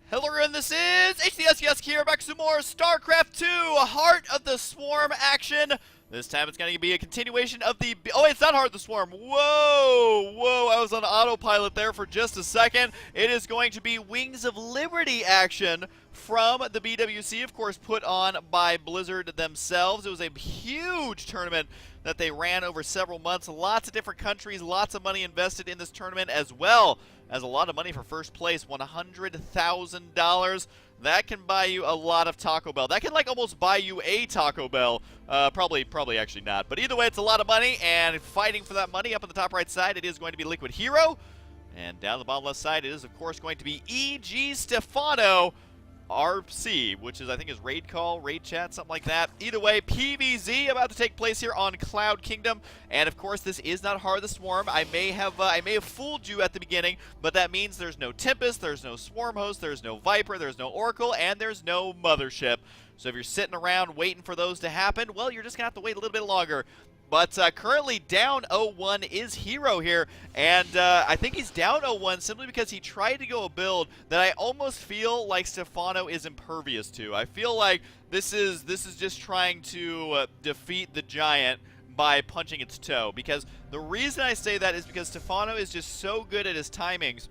Hello everyone, this is theStC here, back to some more Starcraft 2, Heart of the Swarm action. This time it's going to be a continuation of the... Oh, it's not Heart of the Swarm. Whoa, I was on autopilot there for just a second. It is going to be Wings of Liberty action from the BWC, of course, put on by Blizzard themselves. It was a huge tournament that they ran over several months. Lots of different countries, lots of money invested in this tournament, as well as a lot of money for first place, $100,000. That can buy you a lot of Taco Bell. That can like almost buy you a Taco Bell. Probably actually not. But either way, it's a lot of money, and fighting for that money up on the top right side, it is going to be Liquid Hero. And down the bottom left side, it is of course going to be EG Stephano RC, which is, I think, is raid call, raid chat, something like that. Either way, PvZ about to take place here on Cloud Kingdom, and of course, this is not Heart of the Swarm. I may have fooled you at the beginning, but that means there's no Tempest, there's no Swarm Host, there's no Viper, there's no Oracle, and there's no Mothership. So if you're sitting around waiting for those to happen, well, you're just gonna have to wait a little bit longer. But currently down 0-1 is Hero here, and I think he's down 0-1 simply because he tried to go a build that I almost feel like Stephano is impervious to. I feel like this is just trying to defeat the giant by punching its toe, because the reason I say that is because Stephano is just so good at his timings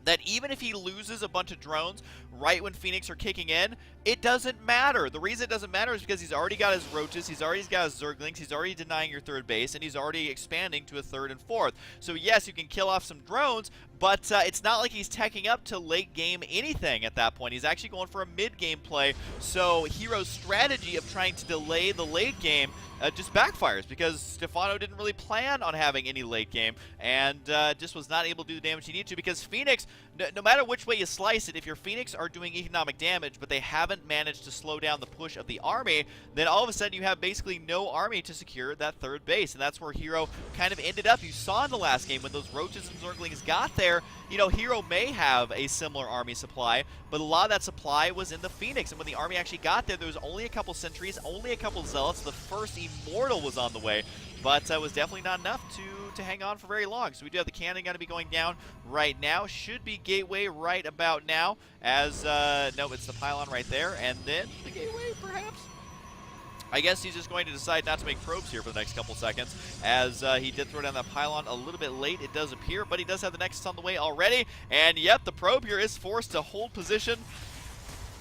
that even if he loses a bunch of drones right when Phoenix are kicking in, it doesn't matter. The reason it doesn't matter is because he's already got his roaches, he's already got his zerglings, he's already denying your third base, and he's already expanding to a third and fourth. So yes, you can kill off some drones, but it's not like he's teching up to late game anything at that point. He's actually going for a mid game play, so Hero's strategy of trying to delay the late game just backfires, because Stephano didn't really plan on having any late game, and just was not able to do the damage he needed to, because Phoenix, no matter which way you slice it, if your Phoenix are doing economic damage, but they haven't managed to slow down the push of the army, then all of a sudden you have basically no army to secure that third base, and that's where Hero kind of ended up. You saw in the last game when those roaches and zerglings got there, you know, Hero may have a similar army supply, but a lot of that supply was in the Phoenix, and when the army actually got there, there was only a couple sentries, only a couple zealots. The first Immortal was on the way, but was definitely not enough to hang on for very long. So we do have the cannon going to be going down right now. Should be gateway right about now, as no, it's the pylon right there, and then the gateway perhaps. I guess he's just going to decide not to make probes here for the next couple seconds, as he did throw down that pylon a little bit late, it does appear, but he does have the Nexus on the way already, and yep, the probe here is forced to hold position.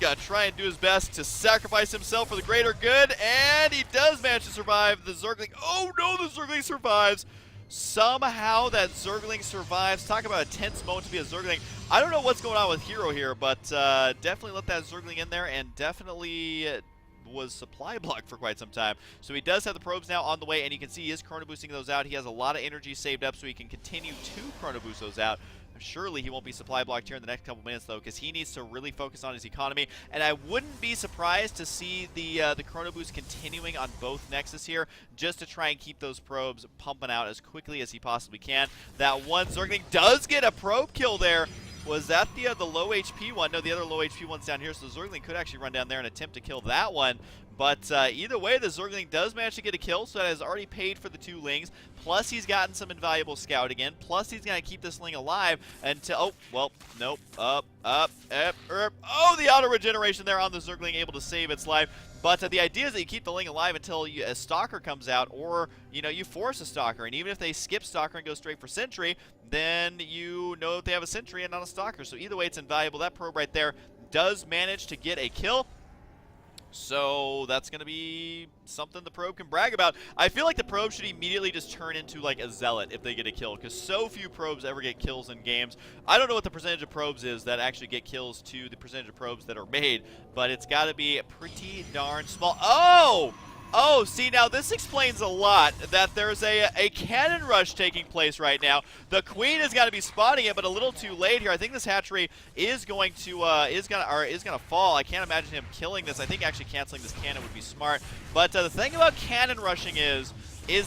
Gotta try and do his best to sacrifice himself for the greater good, and he does manage to survive. The Zergling, oh no, the Zergling survives. Somehow that Zergling survives. Talk about a tense moment to be a Zergling. I don't know what's going on with Hero here, but definitely let that Zergling in there, and definitely was supply blocked for quite some time. So he does have the probes now on the way, and you can see he is chrono boosting those out. He has a lot of energy saved up, so he can continue to chrono boost those out. Surely he won't be supply blocked here in the next couple minutes, though, because he needs to really focus on his economy. And I wouldn't be surprised to see the chrono boost continuing on both Nexus here, just to try and keep those probes pumping out as quickly as he possibly can. That one Zergling does get a probe kill there. Was that the low HP one? No, the other low HP one's down here, so the Zergling could actually run down there and attempt to kill that one. But either way, the Zergling does manage to get a kill, so that has already paid for the two Lings. Plus, he's gotten some invaluable scout again. Plus, he's going to keep this Ling alive until... Oh, well, nope. Oh, the auto-regeneration there on the Zergling, able to save its life. But the idea is that you keep the Ling alive until a Stalker comes out, or, you know, you force a Stalker. And even if they skip Stalker and go straight for Sentry, then you know that they have a Sentry and not a Stalker. So either way, it's invaluable. That probe right there does manage to get a kill. So that's going to be something the probe can brag about. I feel like the probe should immediately just turn into like a zealot if they get a kill, because so few probes ever get kills in games. I don't know what the percentage of probes is that actually get kills to the percentage of probes that are made, but it's got to be pretty darn small. Oh, see, now this explains a lot, that there's a cannon rush taking place right now. The Queen has got to be spotting it, but a little too late here. I think this hatchery is going to fall. I can't imagine him killing this. I think actually canceling this cannon would be smart. But the thing about cannon rushing is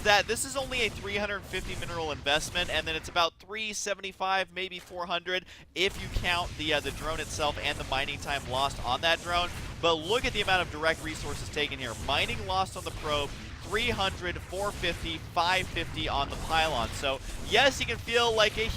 that this is only a 350 mineral investment, and then it's about 375, maybe 400 if you count the drone itself and the mining time lost on that drone. But look at the amount of direct resources taken here. Mining lost on the probe, 300, 450, 550 on the pylon. So yes, you can feel like a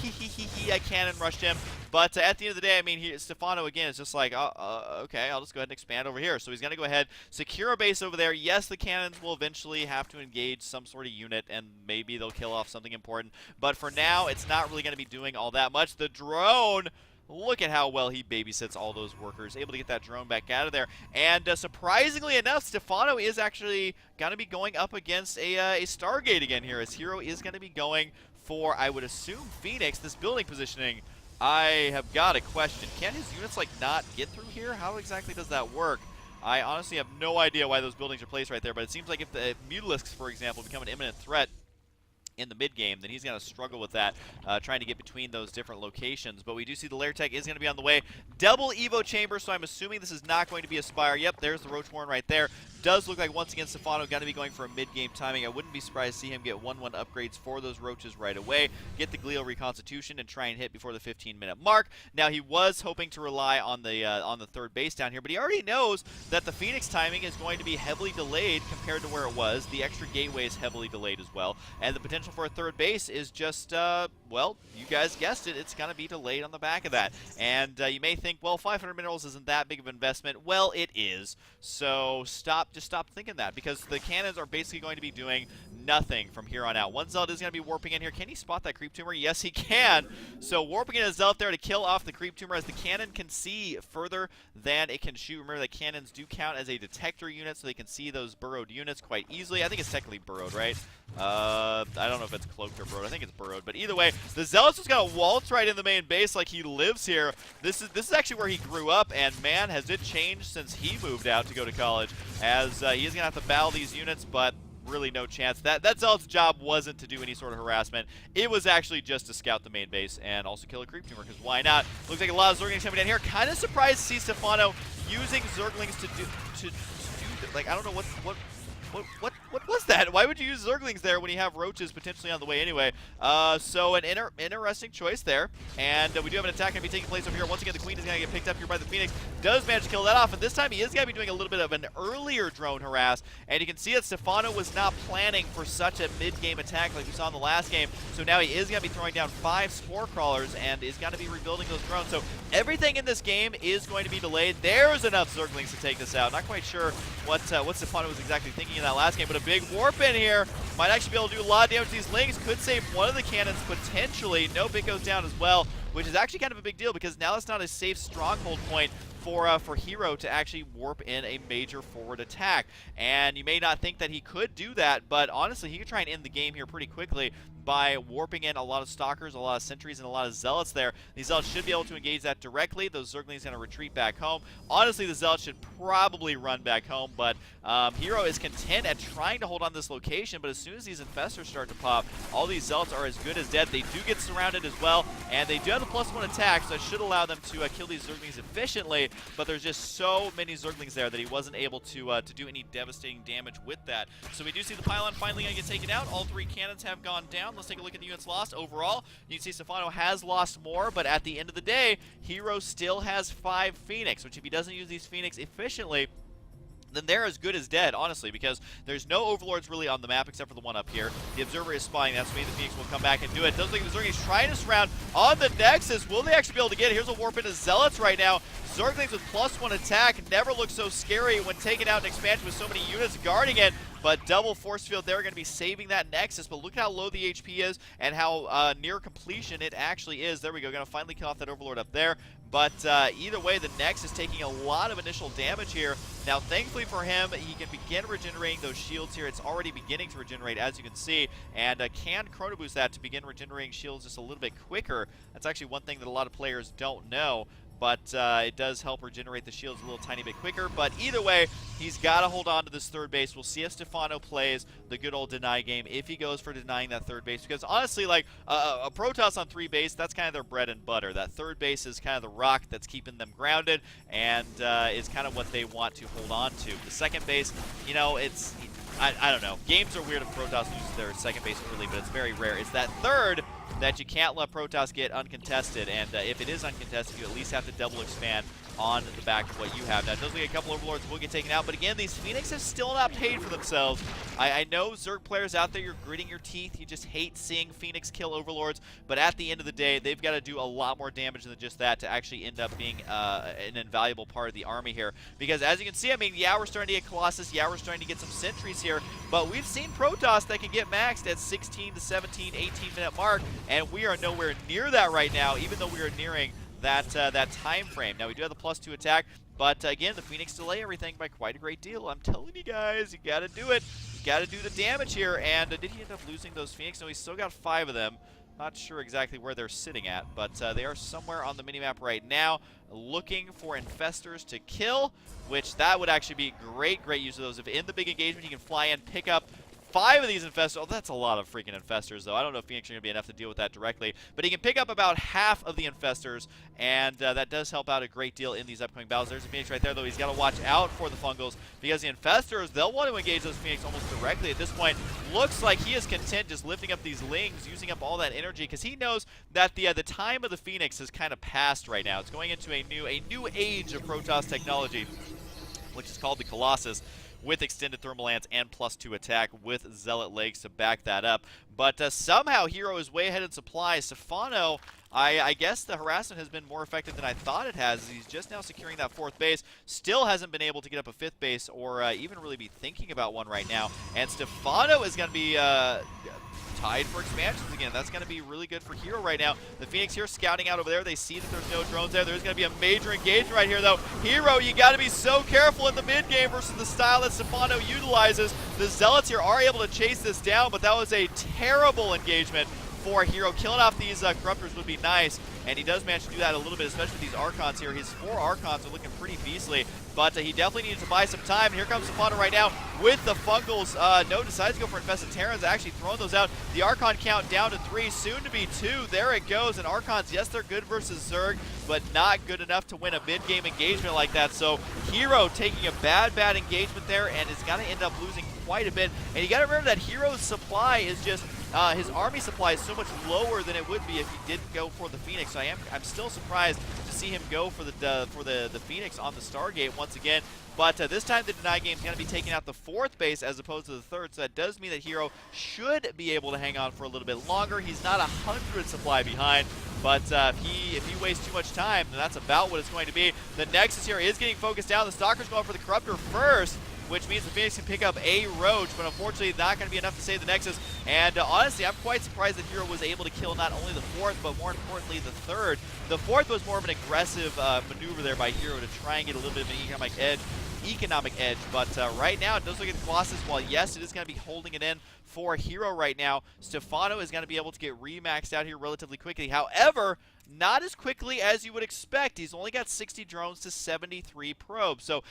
I cannon rushed him, But at the end of the day, I mean, Stephano, again, is just like, okay, I'll just go ahead and expand over here. So he's going to go ahead, secure a base over there. Yes, the cannons will eventually have to engage some sort of unit, and maybe they'll kill off something important. But for now, it's not really going to be doing all that much. The drone... Look at how well he babysits all those workers, able to get that drone back out of there. And surprisingly enough, Stephano is actually going to be going up against a Stargate again here, as Hero is going to be going for, I would assume, Phoenix. This building positioning, I have got a question. Can his units, like, not get through here? How exactly does that work? I honestly have no idea why those buildings are placed right there, but it seems like if the Mutalisks, for example, become an imminent threat in the mid-game, then he's going to struggle with that, trying to get between those different locations. But we do see the lair tech is going to be on the way. Double Evo chamber, so I'm assuming this is not going to be a Spire. Yep, there's the Roach Warren right there. Does look like, once again, Stephano going to be going for a mid-game timing. I wouldn't be surprised to see him get 1-1 upgrades for those Roaches right away, get the Glial Reconstitution, and try and hit before the 15-minute mark. Now, he was hoping to rely on the third base down here, but he already knows that the Phoenix timing is going to be heavily delayed compared to where it was. The extra gateway is heavily delayed as well, and the potential for a third base is just, well, you guys guessed it, it's going to be delayed on the back of that. And you may think, well, 500 minerals isn't that big of an investment. Well, it is. So just stop thinking that, because the cannons are basically going to be doing nothing from here on out. One Zealot is going to be warping in here. Can he spot that Creep Tumor? Yes, he can. So warping in a Zealot there to kill off the Creep Tumor, as the cannon can see further than it can shoot. Remember that cannons do count as a detector unit, so they can see those burrowed units quite easily. I think it's technically burrowed, right? I don't know if it's cloaked or burrowed. I think it's burrowed. But either way, the Zealot's just got to waltz right in the main base like he lives here. This is actually where he grew up, and man, has it changed since he moved out to go to college, as he is going to have to battle these units, but really no chance. That Zealot's job wasn't to do any sort of harassment. It was actually just to scout the main base and also kill a Creep Tumor, because why not? Looks like a lot of Zerglings coming down here. Kind of surprised to see Stephano using Zerglings to do like, I don't know what was that? Why would you use Zerglings there when you have Roaches potentially on the way anyway? So an interesting choice there. And we do have an attack going to be taking place over here. Once again, the Queen is going to get picked up here by the Phoenix. Does manage to kill that off, and this time he is going to be doing a little bit of an earlier drone harass. And you can see that Stephano was not planning for such a mid-game attack like we saw in the last game. So now he is going to be throwing down 5 Spore Crawlers and is going to be rebuilding those drones. So everything in this game is going to be delayed. There's enough Zerglings to take this out. Not quite sure what Stephano was exactly thinking in that last game, but a big warp in here might actually be able to do a lot of damage to these Lings. Could save one of the cannons potentially. No, bit goes down as well, which is actually kind of a big deal, because now it's not a safe stronghold point for Hero to actually warp in a major forward attack. And you may not think that he could do that, but honestly, he could try and end the game here pretty quickly by warping in a lot of Stalkers, a lot of Sentries, and a lot of Zealots there. These Zealots should be able to engage that directly. Those Zerglings going to retreat back home. Honestly, the Zealots should probably run back home, but Hero is content at trying to hold on this location, but as soon as these Infestors start to pop, all these Zealots are as good as dead. They do get surrounded as well, and they do have the +1 attack, so that should allow them to kill these Zerglings efficiently, but there's just so many Zerglings there that he wasn't able to do any devastating damage with that. So we do see the pylon finally going to get taken out. All 3 cannons have gone down. Let's take a look at the units lost. Overall, you can see Stephano has lost more, but at the end of the day, Hero still has 5 Phoenix, which if he doesn't use these Phoenix efficiently, then they're as good as dead, honestly, because there's no Overlords really on the map except for the one up here. The Observer is spying. That's means the Phoenix will come back and do it. Doesn't look like the Zerglings trying to surround on the Nexus. Will they actually be able to get it? Here's a warp into Zealots right now. Zerglings with +1 attack never looked so scary when taken out in expansion with so many units guarding it. But double force field, they're going to be saving that Nexus. But look at how low the HP is and how near completion it actually is. There we go. Going to finally kill off that Overlord up there. But either way, the Nexus is taking a lot of initial damage here. Now, thankfully for him, he can begin regenerating those shields here. It's already beginning to regenerate, as you can see. And can Chrono Boost that to begin regenerating shields just a little bit quicker. That's actually one thing that a lot of players don't know. But it does help regenerate the shields a little tiny bit quicker. But either way, he's got to hold on to this third base. We'll see if Stephano plays the good old deny game, if he goes for denying that third base. Because honestly, like, a Protoss on 3 base, that's kind of their bread and butter. That third base is kind of the rock that's keeping them grounded and is kind of what they want to hold on to. The second base, you know, I don't know. Games are weird if Protoss loses their second base early, but it's very rare. It's that third that you can't let Protoss get uncontested, and if it is uncontested, you at least have to double expand on the back of what you have. Now, it does look like a couple Overlords will get taken out, but again, these Phoenix have still not paid for themselves. I know Zerg players out there, you're gritting your teeth, you just hate seeing Phoenix kill Overlords, but at the end of the day, they've got to do a lot more damage than just that to actually end up being an invaluable part of the army here. Because as you can see, I mean, yeah, we're starting to get Colossus, yeah, we're starting to get some sentries here, but we've seen Protoss that can get maxed at 16 to 17, 18-minute mark, and we are nowhere near that right now, even though we are nearing that time frame. Now, we do have the +2 attack, but again, the Phoenix delay everything by quite a great deal. I'm telling you guys, you gotta do it. You gotta do the damage here. And did he end up losing those Phoenix? No, he's still got 5 of them. Not sure exactly where they're sitting at, but they are somewhere on the minimap right now, looking for infestors to kill, which that would actually be great use of those. If in the big engagement, you can fly in, pick up 5 of these infestors. Oh, that's a lot of freaking infestors, though. I don't know if Phoenix are going to be enough to deal with that directly. But he can pick up about half of the infestors, and that does help out a great deal in these upcoming battles. There's a Phoenix right there, though. He's got to watch out for the fungals, because the infestors, they'll want to engage those Phoenix almost directly at this point. Looks like he is content just lifting up these lings, using up all that energy, because he knows that the time of the Phoenix has kind of passed right now. It's going into a new age of Protoss technology, which is called the Colossus, with extended thermal lance and +2 attack with Zealot legs to back that up. But somehow Hero is way ahead in supply. Stephano, I guess the harassment has been more effective than I thought it has. He's just now securing that 4th base. Still hasn't been able to get up a 5th base or even really be thinking about one right now. And Stephano is going to be tied for expansions again. That's going to be really good for Hero right now. The Phoenix here scouting out over there. They see that there's no drones there. There's going to be a major engagement right here, though. Hero, you got to be so careful in the mid game versus the style that Stephano utilizes. The Zealots here are able to chase this down, but that was a terrible engagement for Hero. Killing off these Corruptors would be nice, and he does manage to do that a little bit, especially with these Archons here. His 4 Archons are looking pretty beastly, but he definitely needs to buy some time. And here comes Stephano right now with the Fungals. No, decides to go for Infested Terrans, actually throwing those out. The Archon count down to 3, soon to be 2. There it goes. And Archons, yes, they're good versus Zerg, but not good enough to win a mid-game engagement like that. So Hero taking a bad engagement there, and is going to end up losing quite a bit. And you got to remember that Hero's supply is just his army supply is so much lower than it would be if he didn't go for the Phoenix. So I'm still surprised to see him go for the Phoenix on the Stargate once again. But this time the deny game is going to be taking out the 4th base as opposed to the 3rd, so that does mean that Hero should be able to hang on for a little bit longer. He's not 100 supply behind, but if he wastes too much time, then that's about what it's going to be. The Nexus here is getting focused down. The Stalker's going for the Corruptor first, which means the Phoenix can pick up a Roach, but unfortunately not going to be enough to save the Nexus. And honestly, I'm quite surprised that Hero was able to kill not only the 4th, but more importantly the 3rd. The 4th was more of an aggressive maneuver there by Hero to try and get a little bit of an economic edge. But right now, it does look at the Colossus. While yes, it is going to be holding it in for Hero right now, Stephano is going to be able to get remaxed out here relatively quickly. However, not as quickly as you would expect. He's only got 60 drones to 73 probes. So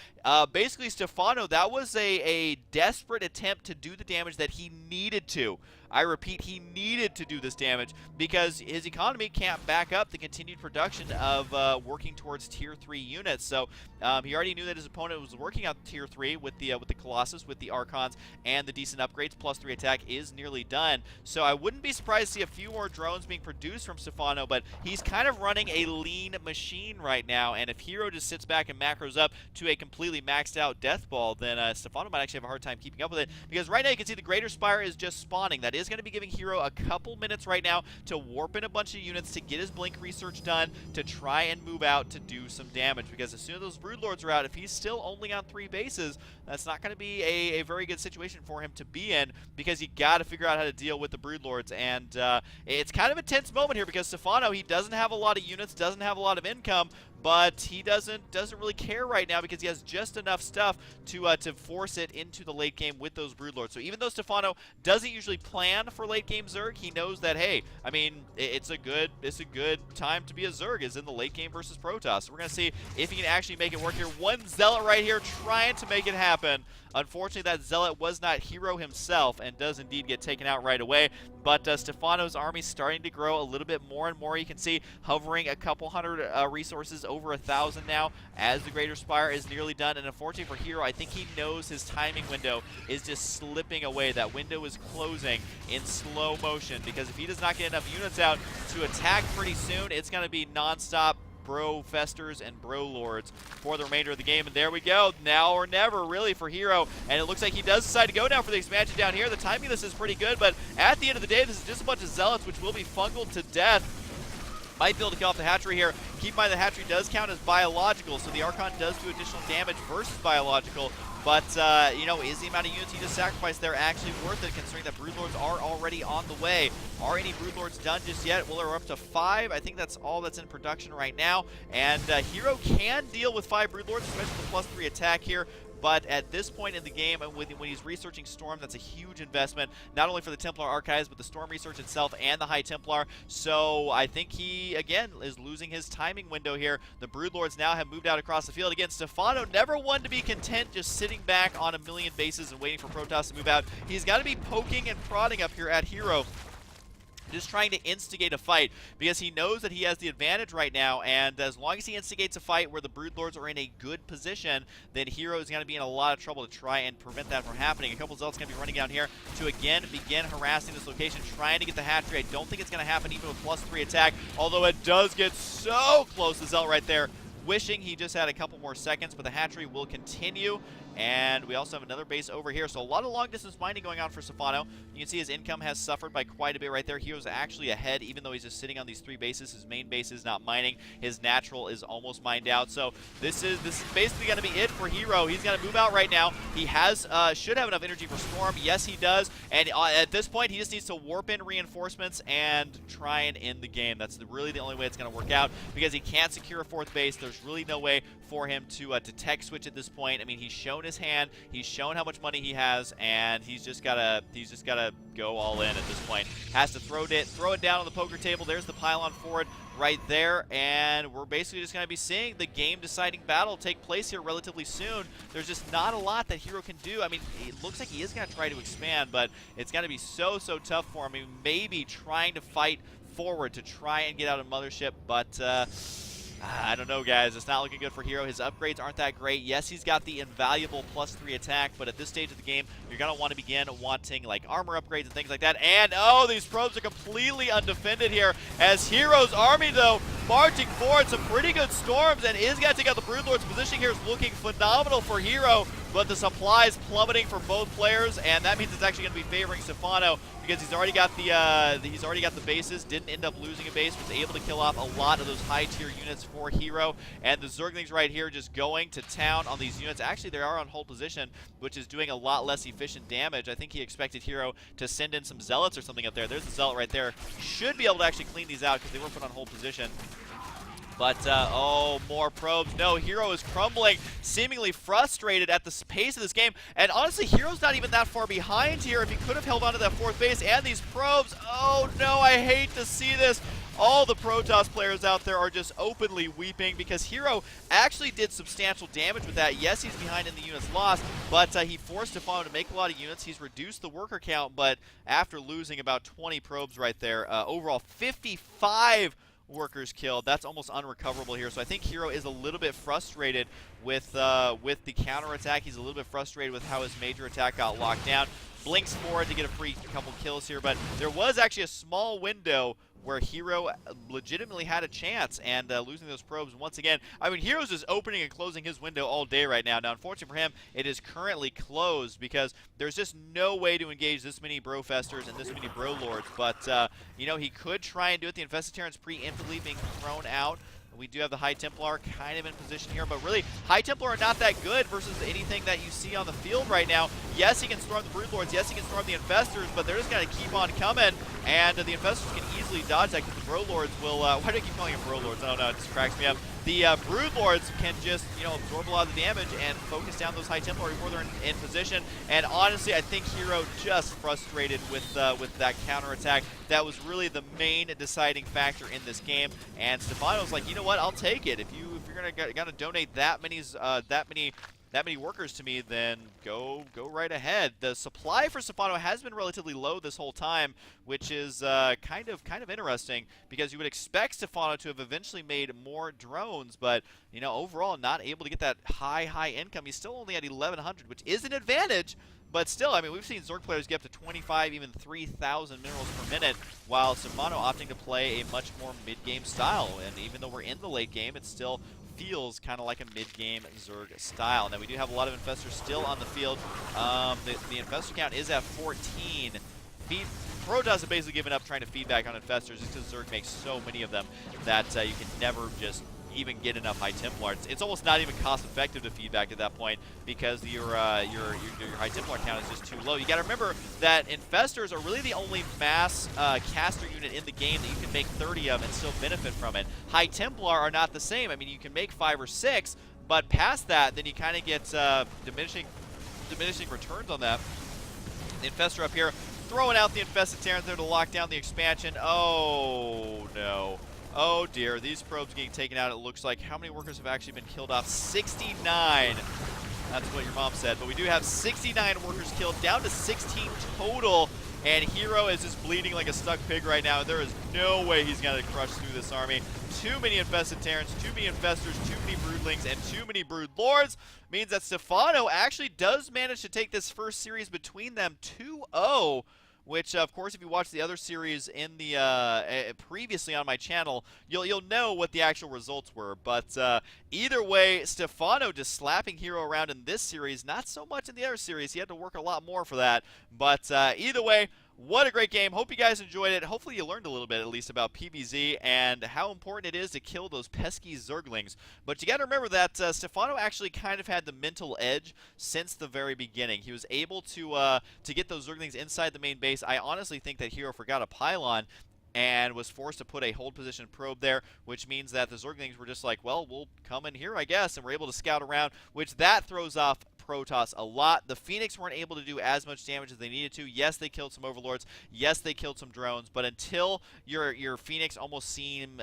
basically, Stephano, that was a desperate attempt to do the damage that he needed to. I repeat, he needed to do this damage because his economy can't back up the continued production of working towards Tier 3 units. So he already knew that his opponent was working out Tier 3 with the Colossus, with the Archons, and the decent upgrades. +3 attack is nearly done. So I wouldn't be surprised to see a few more drones being produced from Stephano, but he's kind of running a lean machine right now, and if Hero just sits back and macros up to a completely maxed out Death Ball, then Stephano might actually have a hard time keeping up with it, because right now you can see the Greater Spire is just spawning. That is going to be giving Hero a couple minutes right now to warp in a bunch of units to get his Blink research done, to try and move out to do some damage, because as soon as those Broodlords are out, if he's still only on 3 bases, that's not going to be a very good situation for him to be in, because you got to figure out how to deal with the Broodlords. And it's kind of a tense moment here, because Stephano, he doesn't have a lot of units, doesn't have a lot of income, but he doesn't really care right now because he has just enough stuff to force it into the late game with those Broodlords. So even though Stephano doesn't usually plan for late game Zerg, he knows that, hey, I mean, it's a good time to be a Zerg is in the late game versus Protoss. So we're gonna see if he can actually make it work here. One Zealot right here trying to make it happen. Unfortunately, that Zealot was not Hero himself and does indeed get taken out right away. but Stephano's army's starting to grow a little bit more and more. You can see hovering a couple hundred resources, over 1,000 now, as the Greater Spire is nearly done. And unfortunately for Hero, I think he knows his timing window is just slipping away. That window is closing in slow motion, because if he does not get enough units out to attack pretty soon, it's going to be non-stop Bro Festers and Bro Lords for the remainder of the game. And there we go, now or never really for Hero, and it looks like he does decide to go now for the expansion down here. The timing of this is pretty good, but at the end of the day, this is just a bunch of Zealots which will be fungled to death. Might be able to kill off the hatchery here. Keep in mind the hatchery does count as biological, so the Archon does do additional damage versus biological. But, you know, is the amount of units he just sacrificed there actually worth it, considering that Broodlords are already on the way? Are any Broodlords done just yet? Well, we're up to 5. I think that's all that's in production right now. And Hero can deal with 5 Broodlords, especially the +3 attack here. But at this point in the game, when he's researching Storm, that's a huge investment, not only for the Templar Archives, but the Storm research itself and the High Templar. So I think he, again, is losing his timing window here. The Broodlords now have moved out across the field. Again, Stephano, never one to be content just sitting back on a million bases and waiting for Protoss to move out. He's got to be poking and prodding up here at Hero, just trying to instigate a fight, because he knows that he has the advantage right now, and as long as he instigates a fight where the Broodlords are in a good position, then Hero is going to be in a lot of trouble to try and prevent that from happening. A couple Zealots going to be running down here to again begin harassing this location, trying to get the hatchery. I don't think it's going to happen even with +3 attack, although it does get so close. The Zealot right there, wishing he just had a couple more seconds, but the hatchery will continue. And we also have another base over here. So a lot of long-distance mining going on for Stephano. You can see his income has suffered by quite a bit right there. Hero's actually ahead, even though he's just sitting on these 3 bases. His main base is not mining. His natural is almost mined out. So this is basically going to be it for Hero. He's going to move out right now. He has should have enough energy for Storm. Yes, he does. And at this point, he just needs to warp in reinforcements and try and end the game. That's really the only way it's going to work out, because he can't secure a 4th base. There's really no way for him to tech switch at this point. I mean, he's shown his hand, he's shown how much money he has, and he's just gotta go all in at this point. Has to throw it down on the poker table. There's the pylon forward right there, and we're basically just going to be seeing the game deciding battle take place here relatively soon. There's just not a lot that Hero can do. I mean, it looks like he is going to try to expand, but it's going to be so tough for him. I mean, maybe trying to fight forward to try and get out of Mothership, but I don't know, guys. It's not looking good for Hero. His upgrades aren't that great. Yes, he's got the invaluable +3 attack, but at this stage of the game, you're going to want to begin wanting like armor upgrades and things like that. And, oh, these probes are completely undefended here, as Hero's army, though, marching forward. Some pretty good storms, and is going to take out the Broodlords. Position here is looking phenomenal for Hero, but the supplies plummeting for both players, and that means it's actually going to be favoring Stephano, because he's already got the bases. Didn't end up losing a base, was able to kill off a lot of those high tier units for Hero. And the Zerglings right here just going to town on these units. Actually, they are on hold position, which is doing a lot less efficient damage. I think he expected Hero to send in some Zealots or something up there. There's the Zealot right there. Should be able to actually clean these out, because they were put on hold position. But, oh, more probes. No, Hero is crumbling, seemingly frustrated at the pace of this game. And honestly, Hero's not even that far behind here. If he could have held on to that 4th base and these probes, oh no, I hate to see this. All the Protoss players out there are just openly weeping, because Hero actually did substantial damage with that. Yes, he's behind in the units lost, but he forced Stephano to make a lot of units. He's reduced the worker count, but after losing about 20 probes right there, overall 55 workers killed. That's almost unrecoverable here. So I think Hero is a little bit frustrated with the counterattack. He's a little bit frustrated with how his major attack got locked down. Blinks forward to get a free couple kills here, but there was actually a small window where Hero legitimately had a chance, and losing those probes once again. I mean, Hero's just opening and closing his window all day right now. Now, unfortunately for him, it is currently closed, because there's just no way to engage this many Brofesters and this many Brolords. But, you know, he could try and do it. The Infested Terrans preemptively being thrown out. We do have the High Templar kind of in position here, but really, High Templar are not that good versus anything that you see on the field right now. Yes, he can storm the Broodlords. Yes, he can storm the Infestors, but they're just going to keep on coming, and the Infestors can easily dodge that, because the Brolords will, why do I keep calling them Brolords? I don't know, it just cracks me up. The Broodlords can just, you know, absorb a lot of the damage and focus down those High Templar before they're in position. And honestly, I think Hero just frustrated with that counterattack. That was really the main deciding factor in this game. And Stephano's like, you know what, I'll take it. If you're gonna donate that many that many workers to me, then go right ahead. The supply for Stephano has been relatively low this whole time, which is kind of interesting, because you would expect Stephano to have eventually made more drones, but you know, overall not able to get that high income. He's still only at 1100, which is an advantage. But still, I mean, we've seen Zerg players get up to 25, even 3,000 minerals per minute, while Stephano opting to play a much more mid-game style. And even though we're in the late game, it still feels kind of like a mid-game Zerg style. Now, we do have a lot of infestors still on the field. The infestor count is at 14. Protoss have basically given up trying to feed back on infestors just because Zerg makes so many of them that you can never just even get enough High Templar. It's almost not even cost effective to feed back at that point, because your High Templar count is just too low. You got to remember that infestors are really the only mass caster unit in the game that you can make 30 of and still benefit from it. High Templar are not the same. I mean, you can make 5 or 6, but past that, then you kind of get diminishing returns on that. The infestor up here throwing out the infested Terrans there to lock down the expansion. Oh no. Oh dear, these probes getting taken out, it looks like. How many workers have actually been killed off? 69. That's what your mom said. But we do have 69 workers killed, down to 16 total. And Hero is just bleeding like a stuck pig right now. There is no way he's going to crush through this army. Too many infested Terrans, too many infestors, too many broodlings, and too many brood lords. Means that Stephano actually does manage to take this first series between them 2-0. Which, of course, if you watch the other series in the previously on my channel, you'll know what the actual results were. But either way, Stephano just slapping Hero around in this series, not so much in the other series. He had to work a lot more for that. But either way, what a great game. Hope you guys enjoyed it. Hopefully you learned a little bit, at least, about PvZ and how important it is to kill those pesky Zerglings. But you got to remember that Stephano actually kind of had the mental edge since the very beginning. He was able to get those Zerglings inside the main base. I honestly think that Hero forgot a pylon and was forced to put a hold position probe there, which means that the Zerglings were just like, well, we'll come in here, I guess, and we're able to scout around, which that throws off Protoss a lot. The Phoenix weren't able to do as much damage as they needed to. Yes, they killed some Overlords. Yes, they killed some drones. But until your Phoenix almost seem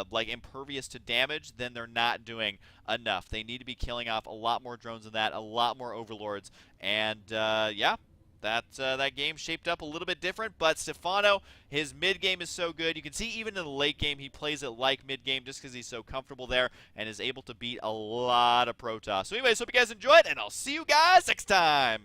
like impervious to damage, then they're not doing enough. They need to be killing off a lot more drones than that, a lot more Overlords. And yeah, that game shaped up a little bit different, but Stephano, his mid-game is so good. You can see even in the late game, he plays it like mid-game just because he's so comfortable there and is able to beat a lot of Protoss. So anyways, hope you guys enjoyed, and I'll see you guys next time.